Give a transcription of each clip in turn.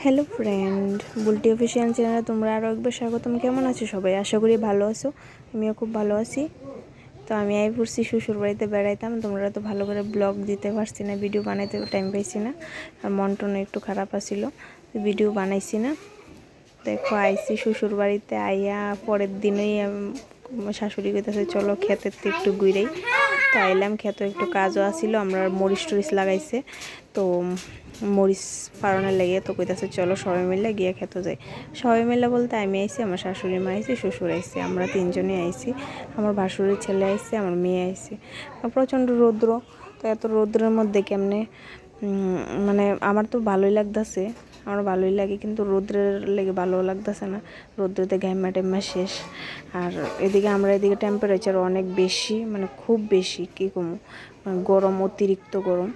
Hello friend, Bulti official চ্যানেলে তোমরা আরও একবার স্বাগতম। কেমন আছো সবাই? আশা করি ভালো আছো। আমিও খুব ভালো আছি। তো আমি আই পড়ছি শ্বশুর বাড়িতে বেড়াইতাম। তোমরা তো ভালো করে ব্লগ দিতে পারছি না, ভিডিও বানাইতে টাইম পাইছি না, আর মনটন একটু খারাপ আছিল, ভিডিও বানাইছি না। দেখো আইসি শ্বশুর বাড়িতে, আইয়া পরের দিনেই শাশুড়ি কইতেছে চলো ক্ষেতের তো একটু ঘুরেই। তো আইলাম, ক্ষেতে একটু কাজও আসিল, আমরা মরিচ টরিচ লাগাইছে, তো মরিচ ফাড়নের লেগে তো কইতাছে চলো সবাই মিলে গিয়ে খেতে যাই। সবাই মিলে বলতে আমি আইছি, আমার শাশুড়ি মা আইছি, শ্বশুর আইছি, আমরা তিনজনই আইছি। আমার ভাসুরের ছেলে আইছে, আমার মেয়ে আইছে। প্রচণ্ড রৌদ্র, তো এত রৌদ্রের মধ্যে কেমনে মানে আমার তো ভালোই লাগতেছে, আমার ভালোই লাগে, কিন্তু রৌদ্রের লেগে ভালো লাগতেছে না। রৌদ্রতে ঘাম্মা টেম্মা শেষ। আর এদিকে টেম্পারেচার অনেক বেশি, মানে খুব বেশি, কী কমু, গরম, অতিরিক্ত গরম।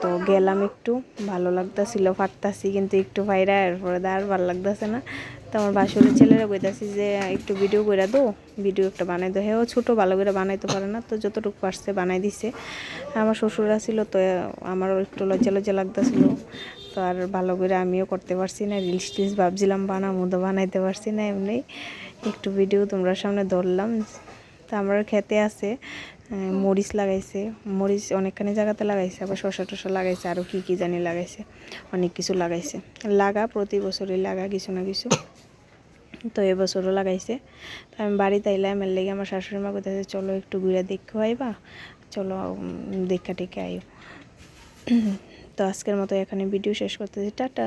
তো গেলাম, একটু ভালো লাগতেছিল, ফাটতাছি, কিন্তু একটু বাইরে এরপরে আর ভালো লাগতেছে না। তো আমার বাসুরের ছেলেরা কইতাছি যে একটু ভিডিও করে দো, ভিডিও একটা বানাই দো। হ্যাঁ, ছোটো ভালো করে বানাইতে পারে না, তো যতটুকু পারছে বানাই দিছে। আমার শ্বশুরা ছিল, তো আমারও একটু লজ্জা লজ্জা লাগতেছিল, তো আর ভালো করে আমিও করতে পারছি না। রিলস টিলস ভাবছিলাম বানাবো, তো বানাইতে পারছি না। এমনি একটু ভিডিও তোমরা সামনে ধরলাম। তো আমরা খেতে আছে মরিচ লাগাইছে, মরিচ অনেকখানি জায়গাতে লাগাইছে, আবার শসা টসা লাগাইছে, আরও কী জানি লাগাইছে, অনেক কিছু লাগাইছে। প্রতি বছরই লাগা কিছু না কিছু, তো এবছরও লাগাইছে। তো আমি বাড়িতে আইলাম, এর লেগে আমার শাশুড়ি মা কোথায় চলো একটু ঘুরে দেখো আইবা, চলো দেখা টেকে আইও। তো আজকের মতো এখানে ভিডিও শেষ করতেছি, টাটা।